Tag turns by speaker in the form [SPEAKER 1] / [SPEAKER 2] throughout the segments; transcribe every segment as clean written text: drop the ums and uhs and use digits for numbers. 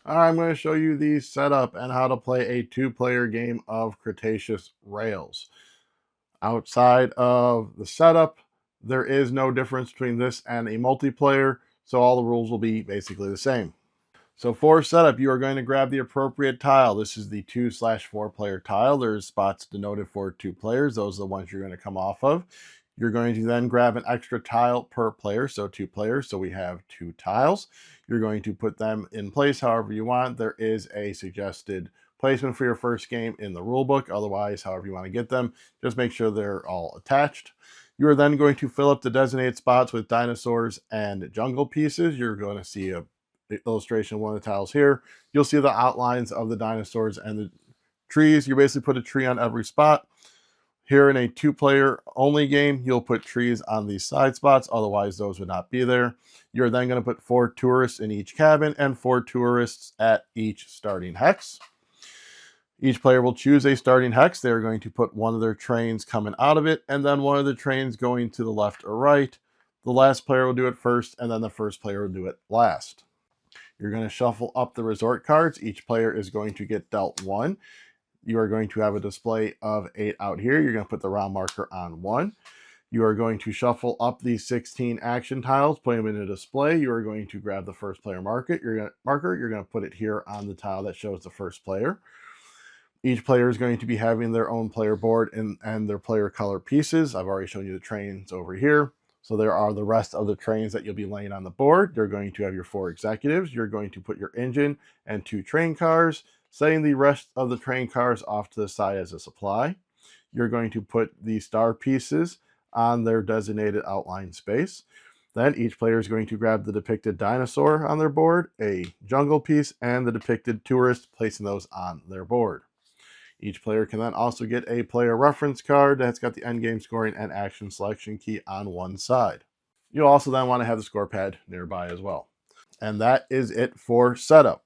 [SPEAKER 1] I'm going to show you the setup and how to play a two-player game of Cretaceous Rails. Outside of the setup, there is no difference between this and a multiplayer, so all the rules will be basically the same. So for setup, you are going to grab the appropriate tile. This is the 2/4 player tile. There's spots denoted for 2 players. Those are the ones you're going to come off of. You're going to then grab an extra tile per player, so 2 players. So we have 2 tiles. You're going to put them in place however you want. There is a suggested placement for your first game in the rule book. Otherwise, however you want to get them, just make sure they're all attached. You are then going to fill up the designated spots with dinosaurs and jungle pieces. You're going to see a illustration of one of the tiles here. You'll see the outlines of the dinosaurs and the trees. You basically put a tree on every spot. Here in a 2-player only game, you'll put trees on these side spots, otherwise those would not be there. You're then going to put 4 tourists in each cabin and 4 tourists at each starting hex. Each player will choose a starting hex. They're going to put one of their trains coming out of it, and then one of the trains going to the left or right. The last player will do it first, and then the first player will do it last. You're going to shuffle up the resort cards. Each player is going to get dealt 1. You are going to have a display of 8 out here. You're going to put the round marker on 1. You are going to shuffle up these 16 action tiles, put them in a display. You are going to grab the first player marker. You're going to put it here on the tile that shows the first player. Each player is going to be having their own player board and their player color pieces. I've already shown you the trains over here. So there are the rest of the trains that you'll be laying on the board. You're going to have your 4 executives. You're going to put your engine and 2 train cars, setting the rest of the train cars off to the side as a supply. You're going to put the star pieces on their designated outline space. Then each player is going to grab the depicted dinosaur on their board, a jungle piece, and the depicted tourist, placing those on their board. Each player can then also get a player reference card that's got the endgame scoring and action selection key on one side. You'll also then want to have the score pad nearby as well. And that is it for setup.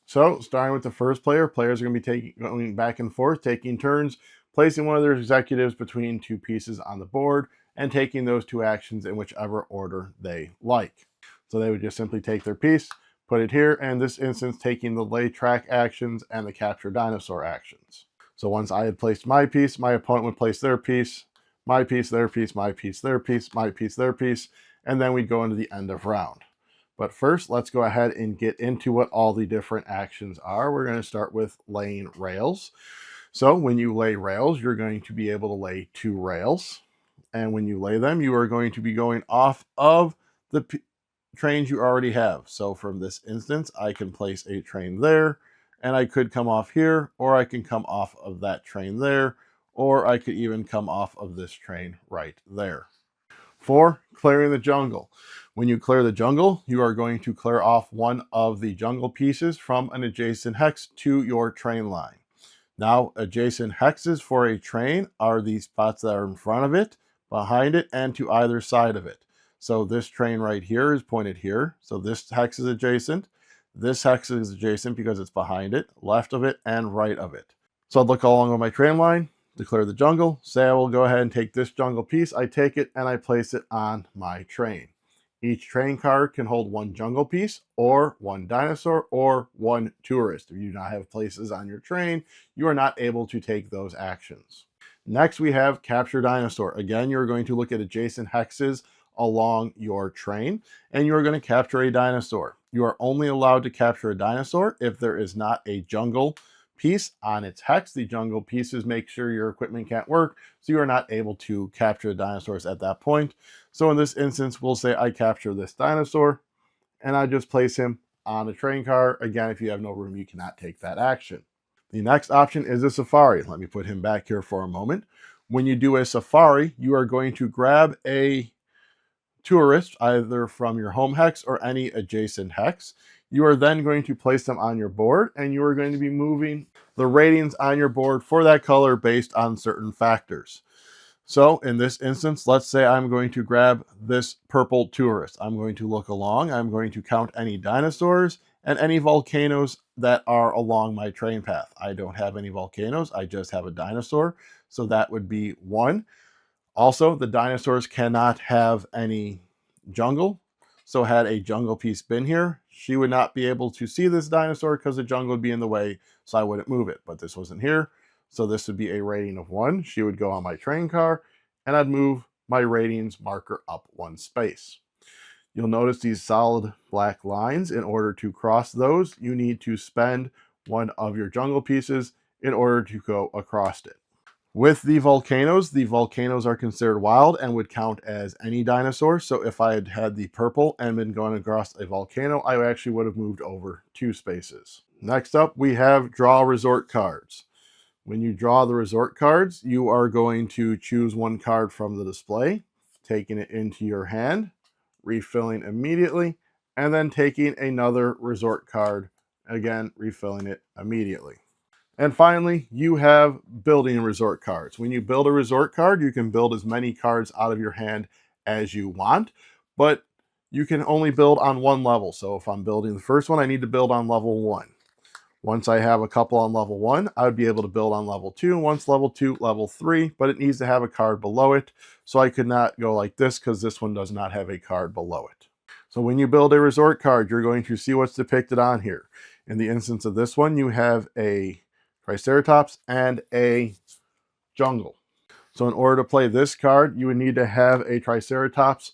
[SPEAKER 1] So starting with the first player, players are going to be going back and forth, taking turns, placing one of their executives between 2 pieces on the board, and taking those 2 actions in whichever order they like. So they would just simply take their piece, put it here, and in this instance taking the lay track actions and the capture dinosaur actions. So once I had placed my piece, my opponent would place their piece, my piece, their piece, my piece, their piece, my piece, their piece, and then we'd go into the end of round. But first, let's go ahead and get into what all the different actions are. We're going to start with laying rails. So when you lay rails, you're going to be able to lay 2 rails. And when you lay them, you are going to be going off of the trains you already have. So from this instance, I can place a train there, and I could come off here, or I can come off of that train there, or I could even come off of this train right there. 4, clearing the jungle. When you clear the jungle, you are going to clear off one of the jungle pieces from an adjacent hex to your train line. Now, adjacent hexes for a train are the spots that are in front of it, behind it, and to either side of it. So this train right here is pointed here. So this hex is adjacent. This hex is adjacent because it's behind it, left of it, and right of it. So I'd look along with my train line, declare the jungle, say I will go ahead and take this jungle piece, I take it and I place it on my train. Each train card can hold 1 jungle piece, or 1 dinosaur, or 1 tourist. If you do not have places on your train, you are not able to take those actions. Next, we have capture dinosaur. Again, you're going to look at adjacent hexes along your train, and you're going to capture a dinosaur. You are only allowed to capture a dinosaur if there is not a jungle piece on its hex. The jungle pieces make sure your equipment can't work, so you are not able to capture the dinosaurs at that point. So in this instance, we'll say I capture this dinosaur, and I just place him on a train car. Again, if you have no room, you cannot take that action. The next option is a safari. Let me put him back here for a moment. When you do a safari, you are going to grab a tourist, either from your home hex or any adjacent hex. You are then going to place them on your board, and you are going to be moving the ratings on your board for that color based on certain factors. So in this instance, let's say I'm going to grab this purple tourist. I'm going to look along. I'm going to count any dinosaurs and any volcanoes that are along my train path. I don't have any volcanoes. I just have a dinosaur. So that would be 1. Also, the dinosaurs cannot have any jungle. So had a jungle piece been here, she would not be able to see this dinosaur because the jungle would be in the way, so I wouldn't move it. But this wasn't here, so this would be a rating of 1. She would go on my train car, and I'd move my ratings marker up 1 space. You'll notice these solid black lines. In order to cross those, you need to spend one of your jungle pieces in order to go across it. With the volcanoes are considered wild and would count as any dinosaur. So if I had had the purple and been going across a volcano, I actually would have moved over 2 spaces. Next up, we have draw resort cards. When you draw the resort cards, you are going to choose one card from the display, taking it into your hand, refilling immediately, and then taking another resort card, again, refilling it immediately. And finally, you have building resort cards. When you build a resort card, you can build as many cards out of your hand as you want, but you can only build on one level. So if I'm building the first one, I need to build on level 1. Once I have a couple on level 1, I would be able to build on level 2. Once level 2, level 3, but it needs to have a card below it. So I could not go like this because this one does not have a card below it. So when you build a resort card, you're going to see what's depicted on here. In the instance of this one, you have a Triceratops and a jungle. So in order to play this card, you would need to have a Triceratops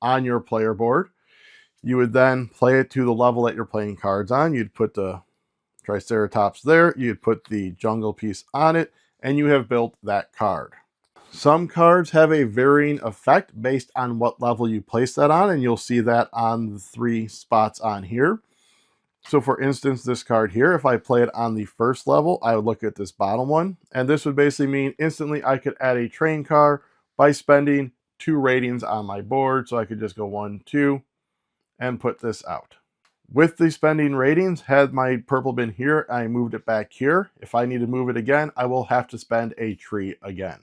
[SPEAKER 1] on your player board. You would then play it to the level that you're playing cards on. You'd put the Triceratops there, you'd put the jungle piece on it, and you have built that card. Some cards have a varying effect based on what level you place that on, and you'll see that on the 3 spots on here. So for instance, this card here, if I play it on the first level, I would look at this bottom one, and this would basically mean instantly I could add a train car by spending 2 ratings on my board. So I could just go 1, 2, and put this out. With the spending ratings, had my purple been here, I moved it back here. If I need to move it again, I will have to spend a tree again.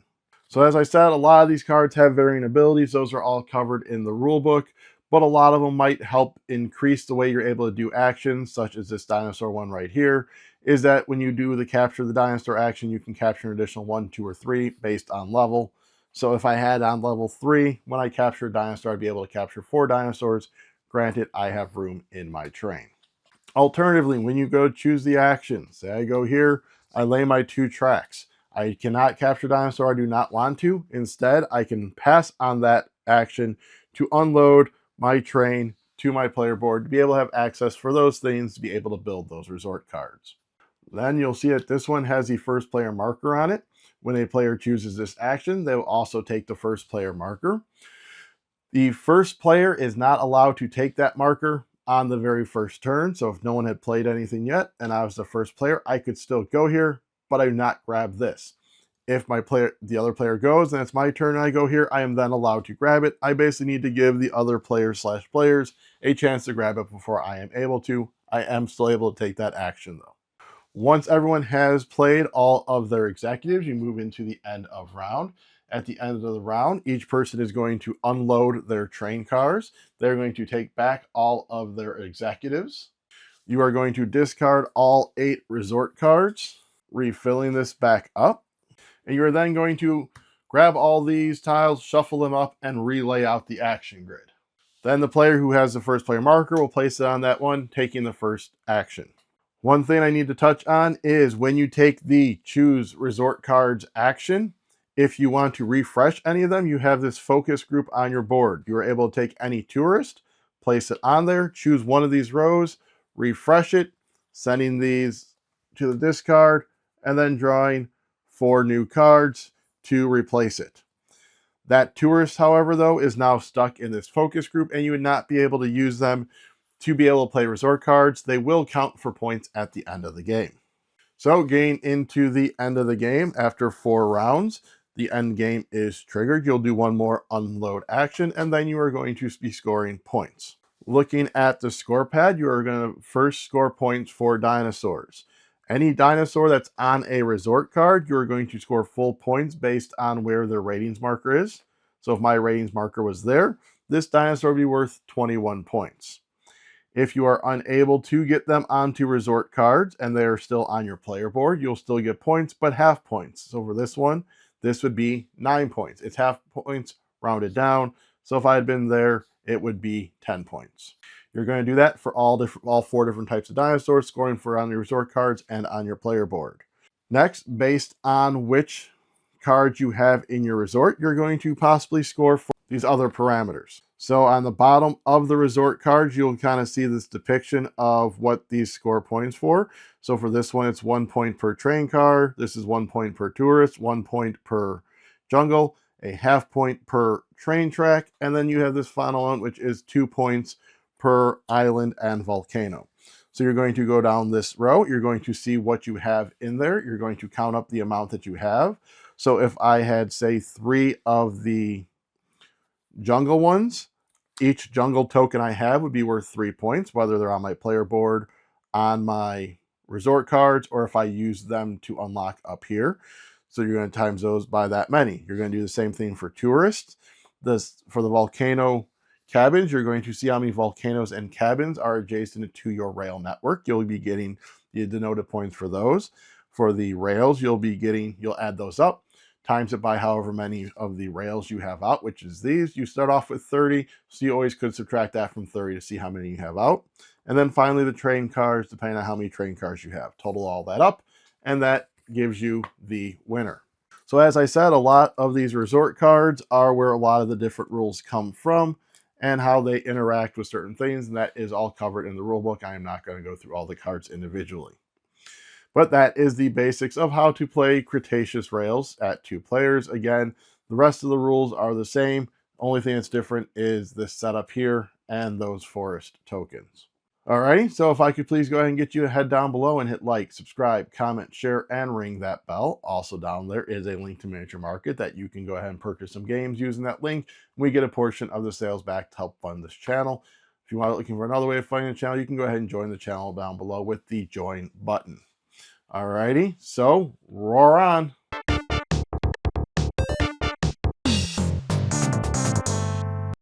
[SPEAKER 1] So as I said, a lot of these cards have varying abilities. Those are all covered in the rule book, but a lot of them might help increase the way you're able to do actions, such as this dinosaur one right here, is that when you do the capture the dinosaur action, you can capture an additional 1, 2, or 3 based on level. So if I had on level 3, when I capture a dinosaur, I'd be able to capture 4 dinosaurs. Granted, I have room in my train. Alternatively, when you go choose the action, say I go here, I lay my 2 tracks. I cannot capture dinosaur, I do not want to. Instead, I can pass on that action to unload my train to my player board to be able to have access for those things, to be able to build those resort cards. Then you'll see that this one has the first player marker on it. When a player chooses this action, they will also take the first player marker. The first player is not allowed to take that marker on the very first turn. So if no one had played anything yet and I was the first player, I could still go here, but I do not grab this. If the other player goes and it's my turn and I go here, I am then allowed to grab it. I basically need to give the other players a chance to grab it before I am able to. I am still able to take that action though. Once everyone has played all of their executives, you move into the end of round. At the end of the round, each person is going to unload their train cars. They're going to take back all of their executives. You are going to discard all 8 resort cards, refilling this back up. And you are then going to grab all these tiles, shuffle them up, and relay out the action grid. Then the player who has the first player marker will place it on that one, taking the first action. One thing I need to touch on is when you take the choose resort cards action, if you want to refresh any of them, you have this focus group on your board. You are able to take any tourist, place it on there, choose one of these rows, refresh it, sending these to the discard, and then drawing 4 new cards to replace it. That tourist, however, though, is now stuck in this focus group, and you would not be able to use them to be able to play resort cards. They will count for points at the end of the game. So getting into the end of the game, after 4 rounds, the end game is triggered. You'll do one more unload action, and then you are going to be scoring points. Looking at the score pad, you are going to first score points for dinosaurs. Any dinosaur that's on a resort card, you're going to score full points based on where their ratings marker is. So if my ratings marker was there, this dinosaur would be worth 21 points. If you are unable to get them onto resort cards and they're still on your player board, you'll still get points, but half points. So for this one, this would be 9 points. It's half points rounded down. So if I had been there it would be 10 points. You're going to do that for all 4 different types of dinosaurs, scoring for on your resort cards and on your player board. Next, based on which cards you have in your resort, you're going to possibly score for these other parameters. So on the bottom of the resort cards, you'll kind of see this depiction of what these score points for. So for this one, it's 1 point per train car. This is 1 point per tourist, 1 point per jungle, a half point per train track, and then you have this final one, which is 2 points per island and volcano. So you're going to go down this row. You're going to see what you have in there. You're going to count up the amount that you have. So if I had, say, 3 of the jungle ones, each jungle token I have would be worth 3 points, whether they're on my player board, on my resort cards, or if I use them to unlock up here. So you're going to times those by that many. You're going to do the same thing for tourists. For the volcano cabins, you're going to see how many volcanoes and cabins are adjacent to your rail network. You'll be getting the denoted points for those. For the rails, you'll add those up, times it by however many of the rails you have out, which is these. You start off with 30, so you always could subtract that from 30 to see how many you have out. And then finally the train cars, depending on how many train cars you have. Total all that up, and that gives you the winner. So as I said, a lot of these resort cards are where a lot of the different rules come from and how they interact with certain things, and that is all covered in the rulebook. I am not going to go through all the cards individually. But that is the basics of how to play Cretaceous Rails at 2 players. Again, the rest of the rules are the same. Only thing that's different is this setup here and those forest tokens. Alrighty, so if I could please go ahead and get you to head down below and hit like, subscribe, comment, share, and ring that bell. Also down there is a link to Miniature Market that you can go ahead and purchase some games using that link. We get a portion of the sales back to help fund this channel. If you are looking for another way of funding the channel, you can go ahead and join the channel down below with the join button. Alrighty, so roar on.